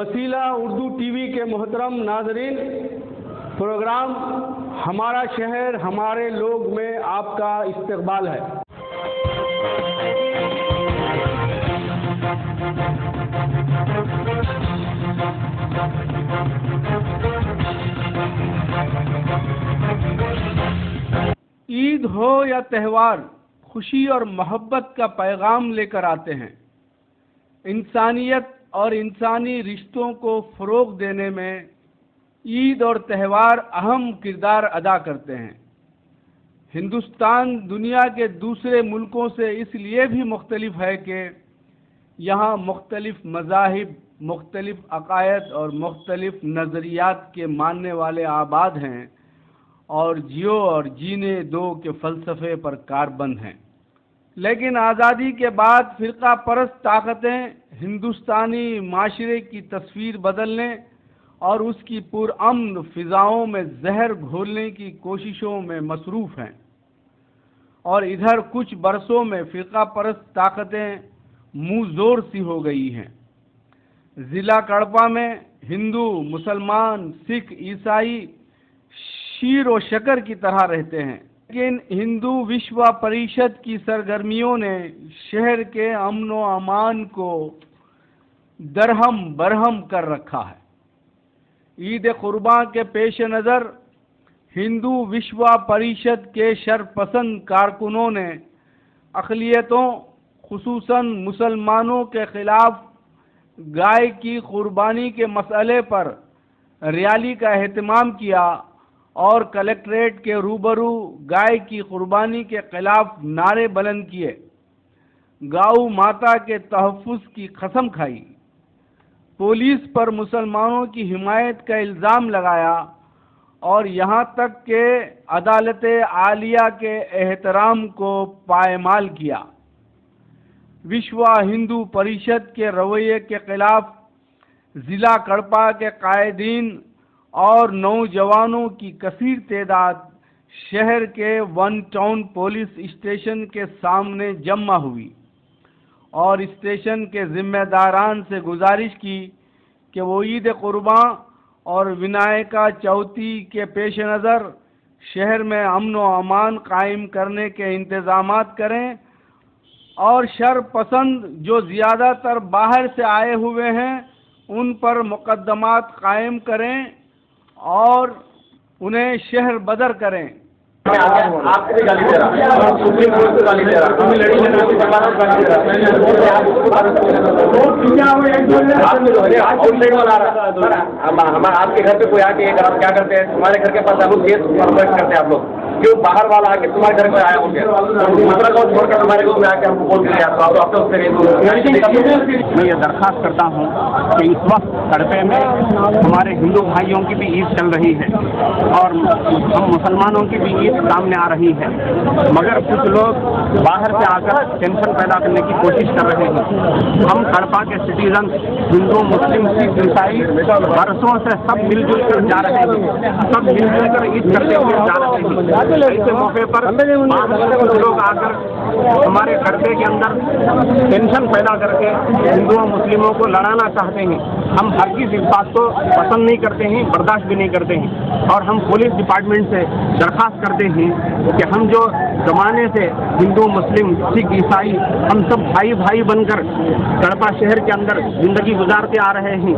वसीला उर्दू टीवी के मोहतरम नाजरीन, प्रोग्राम हमारा शहर हमारे लोग में आपका इस्तकबाल है। ईद हो या त्यौहार, खुशी और मोहब्बत का पैगाम लेकर आते हैं। इंसानियत और इंसानी रिश्तों को फ़रोग़ देने में ईद और त्यौहार अहम किरदार अदा करते हैं। हिंदुस्तान दुनिया के दूसरे मुल्कों से इसलिए भी मुख्तलिफ है कि यहाँ मुख्तलिफ मज़ाहिब, मुख्तलिफ अक़ायद और मुख्तलिफ नज़रियात के मानने वाले आबाद हैं और जियो और जीने दो के फ़लसफ़े पर कारबंद हैं। लेकिन आज़ादी के बाद फ़िरक़ा परस्त ताकतें हिंदुस्तानी माशरे की तस्वीर बदलने और उसकी पुरअमन फ़िज़ाओं में जहर घोलने की कोशिशों में मसरूफ़ हैं, और इधर कुछ बरसों में फ़िरक़ा परस्त ताकतें मुँह ज़ोर सी हो गई हैं। ज़िला कड़पा में हिंदू, मुसलमान, सिख, ईसाई शीर व शकर की तरह रहते हैं, लेकिन हिंदू विश्व परिषद की सरगर्मियों ने शहर के अमन व अमान को दरहम बरहम कर रखा है। ईद कुर्बान के पेश नज़र हिंदू विश्व परिषद के शरपसंद कारकुनों ने अक़लियतों खुसूसन मुसलमानों के ख़िलाफ़ गाय की कुर्बानी के मसले पर रैली का एहतमाम किया और कलेक्ट्रेट के रूबरू गाय की कुर्बानी के ख़िलाफ़ नारे बुलंद किए, गौ माता के तहफ़्फ़ुज़ की कसम खाई, पुलिस पर मुसलमानों की हिमायत का इल्ज़ाम लगाया और यहाँ तक कि अदालत आलिया के एहतराम को पायमाल किया। विश्व हिंदू परिषद के रवैये के ख़िलाफ़ ज़िला कड़पा के कायदीन और नौजवानों की कसीर तादाद शहर के वन टाउन पुलिस स्टेशन के सामने जमा हुई और स्टेशन के ज़िम्मेदारान से गुजारिश की कि वो ईद कुर्बान और विनायका चौथी के पेश नज़र शहर में अमन व अमान कायम करने के इंतज़ामात करें और शरपसंद जो ज़्यादातर बाहर से आए हुए हैं उन पर मुकदमात कायम करें और उन्हें शहर बदर करें। आपको भी गाली दे रहा, सुप्रीम कोर्ट को गाली दे रहा, हमें लड़ी लेना की जमानत गाली दे रहा, आउटसाइड वाला हम आपके घर पे कोई आके आप क्या करते हैं, तुम्हारे घर के पास आप लोग केस करते हैं, आप लोग क्यों बाहर वाला आके तुम्हारे घर में आया हो गया, दूसरा गाँव छोड़कर हमारे गाँव में आके हमको बोल के मैं ये दरख्वास्त करता हूँ कि इस वक्त कड़पे में हमारे हिंदू भाइयों की भी ईद चल रही है और हम मुसलमानों की भी ईद सामने आ रही है, मगर कुछ लोग बाहर से आकर टेंशन पैदा करने की कोशिश कर रहे हैं। हम कड़पा के सिटीजन हिंदू, मुस्लिम, सिख, ईसाई बरसों से सब मिलजुल कर जा रहे हैं, सब मिलजुल कर ईद करते हुए जा रहे हैं। ऐसे मौके पर कुछ लोग आकर हमारे कड़पे के अंदर टेंशन पैदा करके हिंदुओं मुस्लिमों को लड़ाना चाहते हैं। हम हर किसी इस बात को पसंद नहीं करते हैं, बर्दाश्त भी नहीं करते हैं और हम पुलिस डिपार्टमेंट से दरख्वास्त करते हैं कि हम जो ज़माने से हिंदू, मुस्लिम, सिख, ईसाई हम सब भाई भाई बनकर कड़पा शहर के अंदर ज़िंदगी गुजारते आ रहे हैं।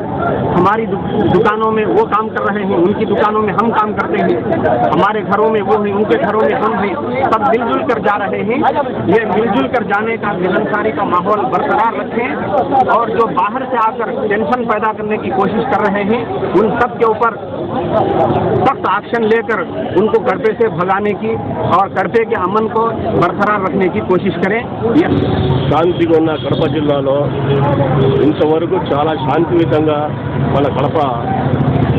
हमारी दुकानों में वो काम कर रहे हैं, उनकी दुकानों में हम काम करते हैं, हमारे घरों में वो हैं, उनके घरों में हम हैं, सब मिलजुल कर जा रहे हैं। ये मिलजुल कर जाने का मिलनसारी का माहौल बरकरार रखें और जो बाहर से आकर टेंशन पैदा करने की कोशिश कर रहे हैं उन सब के ऊपर सख्त एक्शन लेकर उनको कड़पे से भगाने की और कड़पे के अमन को बरकरार रखने की कोशिश करें। శాంతిగా ఉన్న కడప జిల్లాలో ఇంతవరకు చాలా శాంతియుతంగా మన కడప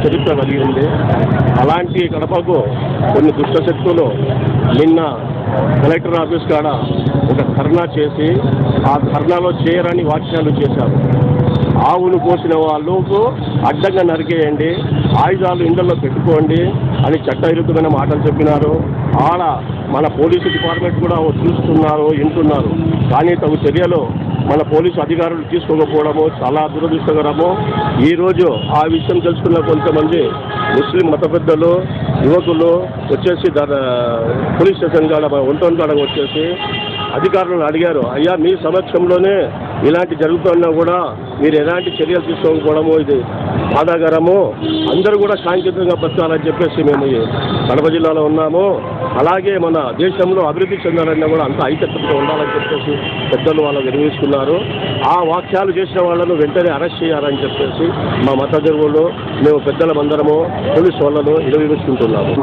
చరిత్ర కలిగింది. అలాంటి కడపకు కొన్ని దుష్టశక్తులు నిన్న కలెక్టర్ ఆఫీస్ కాడ ఒక ధర్నా చేసి ఆ ధర్నాలో చేయరాని వ్యాఖ్యలు చేశారు. ఆవును కోసిన వాళ్ళకు అడ్డంగా నరికేయండి, ఆయుధాలు ఇండ్లలో పెట్టుకోండి అని చట్టవిరుద్ధమైన మాటలు చెప్పినారు. ఆడ మన పోలీసు డిపార్ట్మెంట్ కూడా చూస్తున్నారు, వింటున్నారు. కానీ తగు చర్యలు మన పోలీసు అధికారులు తీసుకోకపోవడము చాలా దురదృష్టకరము. ఈరోజు ఆ విషయం తెలుసుకున్న కొంతమంది ముస్లిం మత పెద్దలు యువకులు వచ్చేసి పోలీస్ స్టేషన్ కాడ ఒంటొన్ కాడ వచ్చేసి అధికారులను అడిగారు, అయ్యా మీ సమక్షంలోనే ఇలాంటి జరుగుతున్నా కూడా మీరు ఎలాంటి చర్యలు తీసుకోకపోవడము ఇది బాధాకరము, అందరూ కూడా శాంతియుతంగా బతకాలని చెప్పేసి మేము కడప జిల్లాలో ఉన్నాము. అలాగే మన దేశంలో అభివృద్ధి చెందాలన్నా కూడా అంత ఐక్యతతో ఉండాలని చెప్పేసి పెద్దలు వాళ్ళు నిర్వహిస్తున్నారు. ఆ వాక్యాలు చేసిన వాళ్ళను వెంటనే అరెస్ట్ చేయాలని చెప్పేసి మా మత దేవుళ్ళు మేము పెద్దలమందరము పోలీసు వాళ్ళను నిర్వహిస్తుంటున్నాము.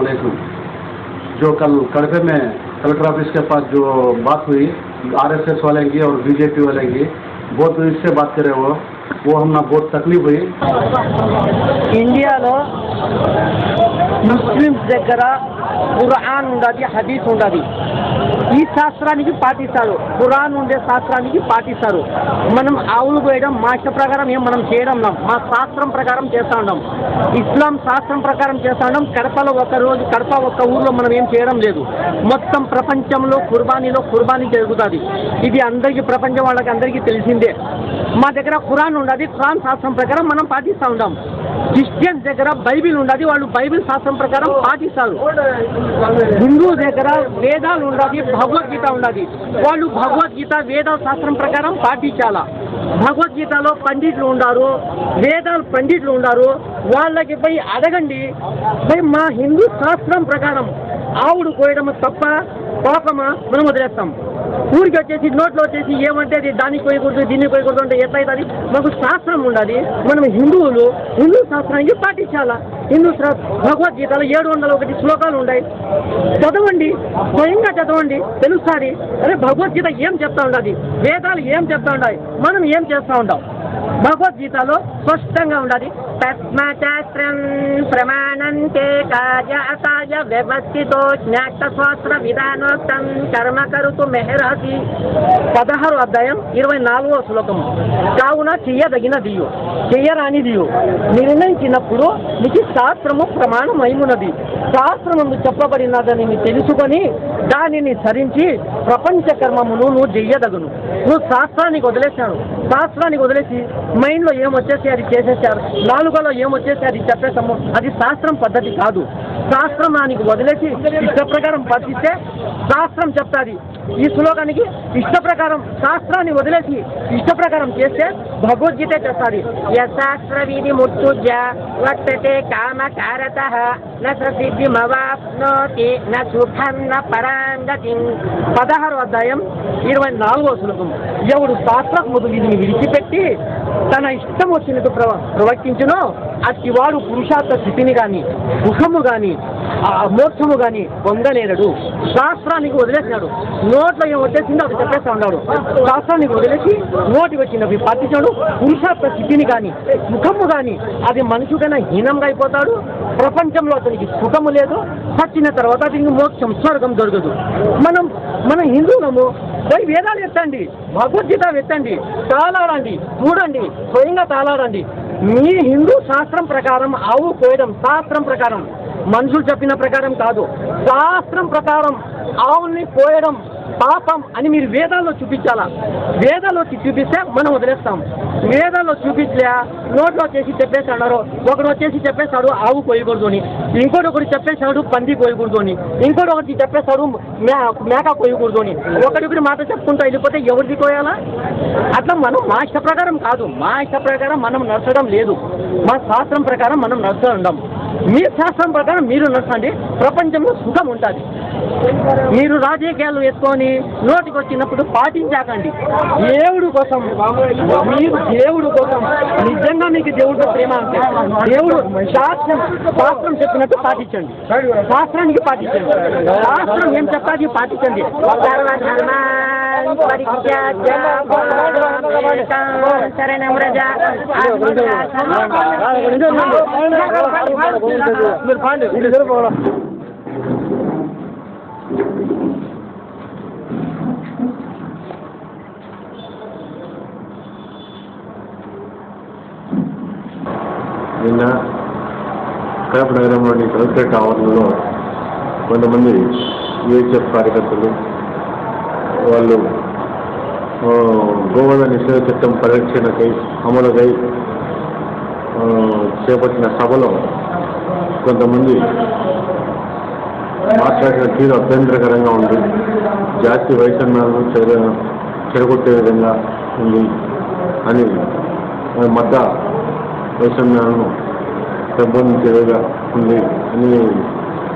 जो कल कड़पे में कलेक्टर ऑफिस के पास जो बात हुई आरएसएस वाले की और बीजेपी वाले की, बहुत इससे बात करे वो हमने बहुत तकलीफ हुई. ఇండియాలో ముస్లిమ్స్ దగ్గర ఖురాన్ ఉండదు, హదీస్ ఉండదు. ఈ శాస్త్రానికి పాటిస్తారు, ఖురాన్ ఉండే శాస్త్రానికి పాటిస్తారు. మనం ఆవులు పోయడం మా ఇష్ట ప్రకారం ఏం మనం చేయడం, మా శాస్త్రం ప్రకారం చేస్తూ ఉన్నాం. ఇస్లాం శాస్త్రం ప్రకారం చేస్తూ ఉన్నాం. కడపలో ఒక్క ఊర్లో మనం ఏం చేయడం లేదు. మొత్తం ప్రపంచంలో కుర్బానీ జరుగుతుంది. ఇది అందరికీ ప్రపంచం వాళ్ళకి అందరికీ తెలిసిందే. మా దగ్గర ఖురాన్ ఉండదు, ఖురాన్ శాస్త్రం ప్రకారం మనం పాటిస్తూ ఉంటాం. క్రిస్టియన్స్ దగ్గర బైబిల్ ఉండదు, వాళ్ళు బైబిల్ శాస్త్రం ప్రకారం పాటిస్తారు. హిందూ దగ్గర వేదాలు ఉండదు, భగవద్గీత ఉండదు, వాళ్ళు భగవద్గీత వేద శాస్త్రం ప్రకారం పాటించాలా. భగవద్గీతలో పండితులు ఉండారు, వేదాలు పండితులు ఉండారు, వాళ్ళకి పోయి అడగండి. పోయి మా హిందూ శాస్త్రం ప్రకారం ఆవుడు కోయడం తప్ప పాపమా మనం వదిలేస్తాం. ఊరికి వచ్చేసి నోట్లో వచ్చేసి ఏమంటే అది దానికి కోయకూడదు దీన్ని కోయకూడదు అంటే ఎట్లయితుంది? మాకు శాస్త్రం ఉండాలి. మనం హిందువులు హిందూ శాస్త్రానికి పాటించాలా. హిందూ భగవద్గీతలో 701 శ్లోకాలు ఉన్నాయి, చదవండి, స్వయంగా చదవండి, తెలుస్తుంది. అరే భగవద్గీత ఏం చెప్తా ఉండదు, వేదాలు ఏం చెప్తా ఉన్నాయి, మనం ఏం చేస్తూ ఉంటాం. భగవద్గీతలో స్పష్టంగా ఉండదు. తస్మాశాస్త్రం ప్రమాణంతే కార్యాయ వ్యవస్థితో జ్ఞాతశాస్త్ర విధానోక్తం కర్మ కరుతు మెహరసి. 16వ అధ్యాయం 24వ శ్లోకము. కావున చెయ్యదగినదియు చెయ్యరానిదియు నిర్ణయించినప్పుడు నీకు శాస్త్రము ప్రమాణం అయినది. శాస్త్రము చెప్పబడినదని తెలుసుకొని దానిని సరించి ప్రపంచ కర్మమును నువ్వు చెయ్యదగును. నువ్వు శాస్త్రానికి వదిలేశాను, శాస్త్రానికి వదిలేసి మైండ్లో ఏమొచ్చేసి అది చేసేసారు, నాలుగలో ఏమొచ్చేసి అది చెప్పేసాము. అది శాస్త్రం పద్ధతి కాదు. శాస్త్రానికి వదిలేసి ఇష్ట ప్రకారం పట్టిస్తే శాస్త్రం చెప్తాది. ఈ శ్లోకానికి ఇష్ట ప్రకారం శాస్త్రాన్ని వదిలేసి ఇష్ట ప్రకారం చేస్తే భగవద్గీత చేస్తుంది. యశాస్త్ర విధి ముత్తుజ వర్తతే కామకారతః న సిద్ధిమవాప్నోతి న సుఖం న పరాంగతి. 16వ అధ్యాయం 24వ శ్లోకం. ఎవడు శాస్త్రముదు విధిని విడిచిపెట్టి తన ఇష్టం వచ్చినట్టు ప్రవర్తించునో అట్టివాడు పురుషార్థ స్థితిని కానీ సుఖము కానీ మోక్షము కానీ పొందలేరడు. శాస్త్రానికి వదిలేసినాడు, నోట్లో ఏం వచ్చేసిందో అది చెప్పేస్తా ఉన్నాడు. శాస్త్రానికి వదిలేసి నోటికి వచ్చినవి పాటించాడు. పురుషార్థ స్థితిని కానీ సుఖము కానీ అది మనుషుడైనా హీనంగా అయిపోతాడు. ప్రపంచంలో అతనికి సుఖము లేదు, చచ్చిన తర్వాత అతనికి మోక్షం స్వర్గం దొరకదు. మనం హిందువులము పోయి వేదాలు ఎత్తండి, భగవద్గీత ఎత్తండి, తాళాడండి, చూడండి, స్వయంగా తాళాడండి. మీ హిందూ శాస్త్రం ప్రకారం ఆవు కోయడం శాస్త్రం ప్రకారం, మనుషులు చెప్పిన ప్రకారం కాదు, శాస్త్రం ప్రకారం ఆవుల్ని కోయడం పాపం అని మీరు వేదాల్లో చూపించాలా. వేదాల్లో చూపిస్తే మనం వదిలేస్తాం. వేదాల్లో చూపించలే, నోట్లో వచ్చేసి చెప్పేస్తాడు. ఒకడు వచ్చేసి చెప్పేస్తాడు ఆవు కోయకూడదు అని, ఇంకోటి చెప్పేస్తాడు పంది కోయకూడదు అని, ఇంకోటి చెప్పేస్తాడు మేక కోయకూడదు అని. ఒకటి మాట చెప్పుకుంటూ వెళ్ళిపోతే ఎవరిది కోయాలా? అట్లా మనం మా ఇష్ట ప్రకారం కాదు, మా ఇష్ట ప్రకారం మనం నడచడం లేదు. మా శాస్త్రం ప్రకారం మనం నడుస్తూ ఉంటాం. మీ శాస్త్రం ప్రకారం మీరు నడచండి, ప్రపంచంలో సుఖం ఉంటుంది. మీరు రాజకీయాలు వేసుకొని నోటికి వచ్చినప్పుడు పాటించాకండి. దేవుడు కోసం, మీరు దేవుడు కోసం నిజంగా మీకు దేవుడితో ప్రేమ అంటే దేవుడు శాస్త్రం చెప్పినట్టు పాటించండి, శాస్త్రానికి పాటించండి. శాస్త్రం ఏం చెప్పాలి పాటించండి. నిన్న కడప నగరంలోని కలెక్టరేట్ ఆవరణలో కొంతమంది యూహెచ్ఎఫ్ కార్యకర్తలు వాళ్ళు గోవధ నిషేధ చట్టం పరిరక్షణకై అమలుకై చేపట్టిన సభలో కొంతమంది మాట్లాడిన తీరు అభ్యంతరకరంగా ఉంది. జాతి వైషమ్యాలను చెడగొట్టే విధంగా ఉంది అని మత వైషమ్యాలను పెంపొందించే విధంగా ఉంది అని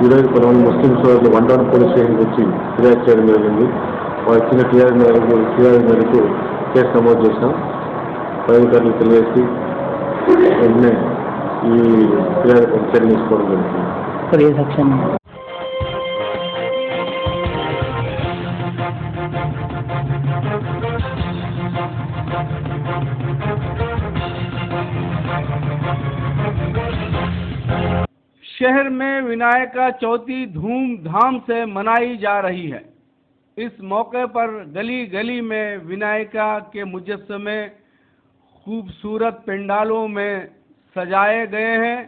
ఈరోజు కొంతమంది ముస్లిం సోదరులు వంటవరం పోలీస్ స్టేషన్కి వచ్చి ఫిర్యాదు చేయడం జరిగింది. వాళ్ళు ఇచ్చిన ఫిర్యాదు మేరకు కేసు నమోదు చేసినాం. పై అధికారులు తెలియజేసి వెంటనే ఈ ఫిర్యాదు చర్య తీసుకోవడం జరుగుతుంది. शहर में विनायका चौथी धूमधाम से मनाई जा रही है। इस मौके पर गली गली में विनायका के मुजस्समे खूबसूरत पंडालों में सजाए गए हैं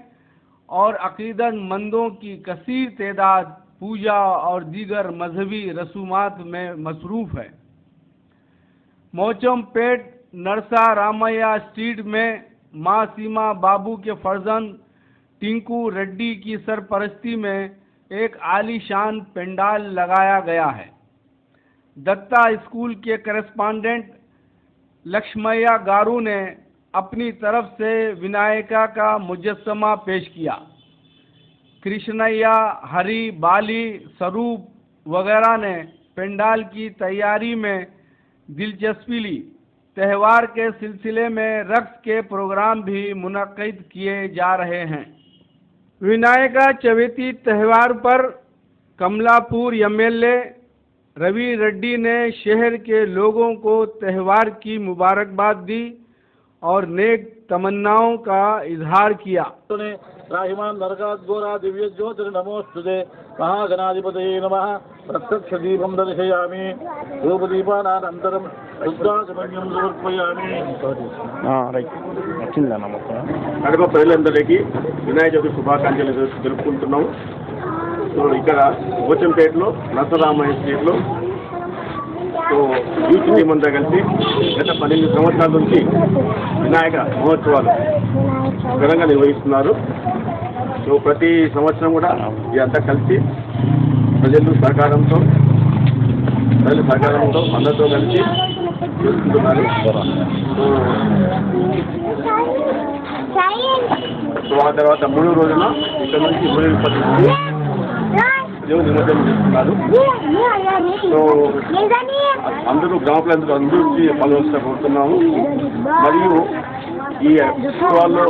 और अकीदतमंदों की कसीर तादाद पूजा और दीगर मजहबी रसूमात में मसरूफ़ है। मौचमपेट नरसा रामैया स्ट्रीट में माँ सीमा बाबू के फर्जंद टिंकू रेड्डी की सरपरस्ती में एक आलीशान पंडाल लगाया गया है। दत्ता स्कूल के करेस्पॉन्डेंट लक्ष्मैया गारू ने अपनी तरफ से विनायका का मुजस्समा पेश किया। कृष्णैया, हरी, बाली, स्वरूप वगैरह ने पंडाल की तैयारी में दिलचस्पी ली। त्यौहार के सिलसिले में रक्स के प्रोग्राम भी मुनक्किद किए जा रहे हैं। विनायका चविति त्यौहार पर कमलापुर एमएलए रवि रेड्डी ने शहर के लोगों को त्यौहार की मुबारकबाद दी और नेक तमन्नाओं का इजहार किया। राहिमान नरकाद्घोरा दिव्य ज्योतिर नमोस्तुते महागणाधिपतये नमः। प्रत्यक्ष दीपं दर्शयामि धूपदीपानानन्तरं शुद्धाचमन्यं समर्पयामि। కడప ప్రజలందరికీ వినాయక చవితి శుభాకాంక్షలు తెలుపుకుంటున్నాం. ఇక్కడ ఓచంపేటలో నరసరామయ్య స్ట్రీట్లో యూత్ టీమ్ అంతా కలిసి గత 12 సంవత్సరాల నుంచి వినాయక మహోత్సవాలు ఘనంగా నిర్వహిస్తున్నారు. సో ప్రతి సంవత్సరం కూడా ఇదంతా కలిసి ప్రజల సహకారంతో అందరితో కలిసి చేసుకుంటున్నారు. సో ఆ తర్వాత 3 రోజున ఇక్కడ నుంచి ఊరేగింపు పద్ధతి దేవుని నిమజ్జనం చేస్తున్నారు. సో అందరూ గ్రామ ప్రజలందరూ అందరికీ పాల్గొనవలసిన కోరుతున్నాము. మరియు ఈ ఉత్సవాల్లో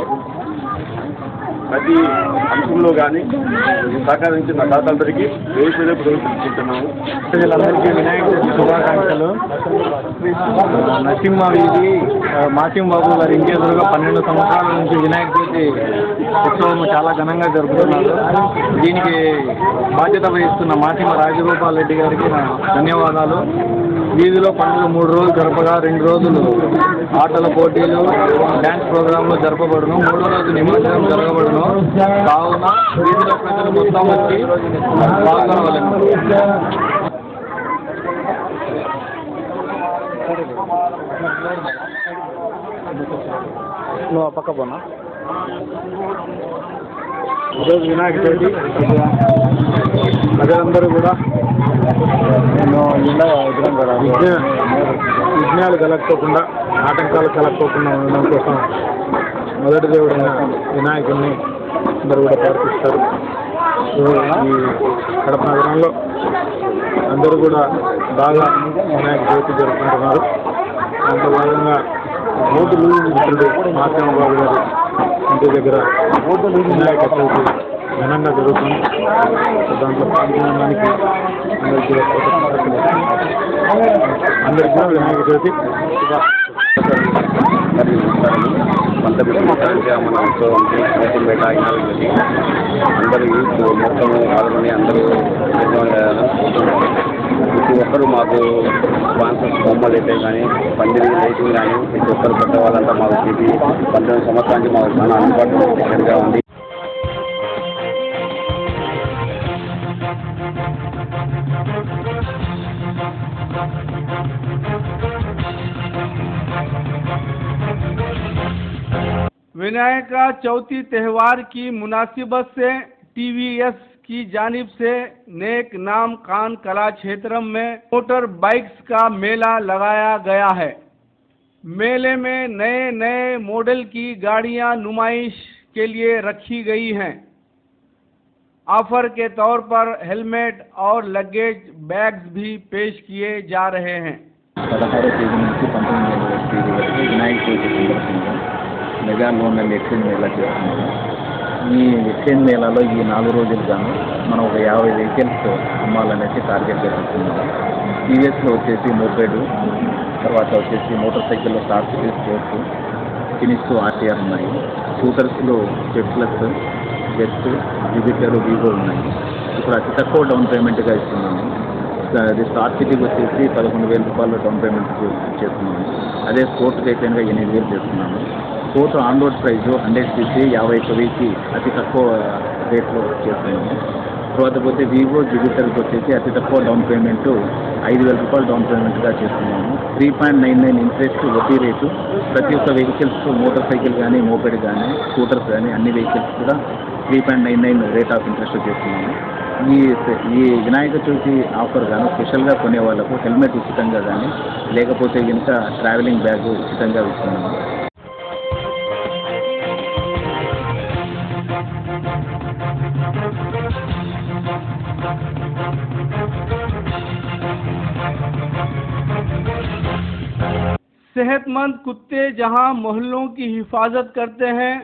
ప్రతి అంశంలో కానీ సహకరించిన దాతలందరికీ వేరే తెలుసుకుంటున్నాము. ప్రజలందరికీ వినాయక చవితి శుభాకాంక్షలు. నరసింహ వీధి మాసిం బాబు గారి ఇంటి ఎదురుగా 12 సంవత్సరాల నుంచి వినాయక చవితి ఉత్సవం చాలా ఘనంగా జరుపుతున్నారు. దీనికి బాధ్యత వహిస్తున్న మాసిమ రాజగోపాల్ రెడ్డి గారికి నా ధన్యవాదాలు. వీధిలో పండుగ 3 రోజులు జరపగా 2 రోజులు ఆటల పోటీలు, డ్యాన్స్ ప్రోగ్రాంలు జరపబడును. 3వ రోజు నిమజ్జనం జరగబడును. కావున వీధిలో ప్రజలు మొత్తం వచ్చి పాల్గొనవలెను. నువ్వు పక్క పోనా. ఈరోజు వినాయక చవితి ప్రజలందరూ కూడా విఘ్నాలు కలగకోకుండా, ఆటంకాలు కలగకోకుండా ఉండడం కోసం మొదటి దేవుడైన వినాయకుడిని అందరూ కూడా ప్రార్థిస్తారు. ఈ కడప నగరంలో అందరూ కూడా బాగా వినాయక చవితి జరుపుకుంటున్నారు. దాంట్లో భాగంగా మిత్రుడు మాసిమ బాబు గారు ఇంటి దగ్గర వినాయక చవితి ఘనంగా జరుగుతుంది. దాంట్లో పాల్గొనడానికి అందరికీ కూడా వినాయక చవితి మన ఉత్సవంకి ఓచంపేట అయినది అందరూ మొత్తం పాల్గొని అందరూ ప్రతి ఒక్కరు మాకు స్పాన్సర్స్ బొమ్మలు అయితే కానీ పందిరి లైటింగ్ కానీ ప్రతి ఒక్కరు పెద్దవాళ్ళంతా మాకు చెప్పి 18 సంవత్సరాల నుంచి మాకు చాలా అందుబాటులో ఉంది. विनायका चौथी त्यौहार की मुनासिबत से TVS की जानिब से नेक नाम खान कला क्षेत्र में मोटर बाइक्स का मेला लगाया गया है। मेले में नए नए मॉडल की गाड़ियां नुमाइश के लिए रखी गई हैं। ऑफर के तौर पर हेलमेट और लगेज बैग्स भी पेश किए जा रहे हैं। 16వ తేదీ నుంచి 19వ తేదీ వరకు వినాయక చవితి సందర్భంగా మెగా లోన్ల ఎక్స్చేంజ్ మేళా చేస్తున్నాము. ఈ ఎక్స్చేంజ్ మేళాలో ఈ 4 రోజులు గాను మనం ఒక 50 వెహికల్స్ అమ్మాలనేసి టార్గెట్ చేస్తున్నాము. టీవీఎస్లో వచ్చేసి మోపెడ్, తర్వాత వచ్చేసి మోటార్ సైకిల్లో star city sports, Phoenix RTR ఉన్నాయి. స్కూటర్స్లో జెడ్+, జెట్, జూపిటర్, వీవో ఉన్నాయి. ఇప్పుడు అతి తక్కువ డౌన్ పేమెంట్గా ఇస్తున్నాము. అది స్టార్ సిటీకి వచ్చేసి 11,000 రూపాయలు డౌన్ పేమెంట్ చేస్తున్నాము. అదే స్పోర్ట్స్కి అయితే 8,000 చేస్తున్నాము. Sport on road price 100cc 51,000కి అతి తక్కువ రేట్లో చేస్తున్నాము. తర్వాత పోతే వీవో, జూపిటర్కి వచ్చేసి అతి తక్కువ డౌన్ పేమెంట్ 5,000 రూపాయలు డౌన్ పేమెంట్గా చేస్తున్నాము. 3.99 ఇంట్రెస్ట్ వడ్డీ రేటు. ప్రతి ఒక్క వెహికల్స్, మోటార్ సైకిల్ కానీ, మోపెడ్ కానీ, స్కూటర్స్ కానీ అన్ని వెహికల్స్ కూడా 3.99 రేట్ ఆఫ్ ఇంట్రెస్ట్ చేస్తున్నాము. ఈ వినాయక చవితి ఆఫర్ గాను స్పెషల్గా కొనే వాళ్ళకు హెల్మెట్ ఉచితంగా కానీ, లేకపోతే కనుక ట్రావెలింగ్ బ్యాగ్ ఉచితంగా ఇస్తున్నాము. सेहतमंद कुत्ते जहां मोहल्लों की हिफाजत करते हैं,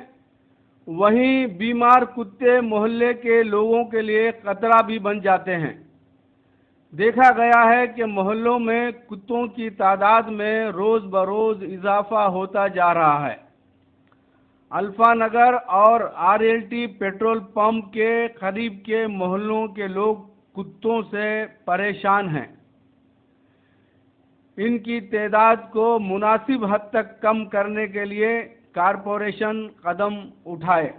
वहीं बीमार कुत्ते मोहल्ले के लोगों के लिए खतरा भी बन जाते हैं। देखा गया है कि मोहल्लों में कुत्तों की तादाद में रोज़ बरोज़ इजाफा होता जा रहा है। अल्फा नगर और RLT पेट्रोल पंप के करीब के मोहल्लों के लोग कुत्तों से परेशान हैं। इनकी तादाद को मुनासिब हद तक कम करने के लिए कॉरपोरेशन कदम उठाए।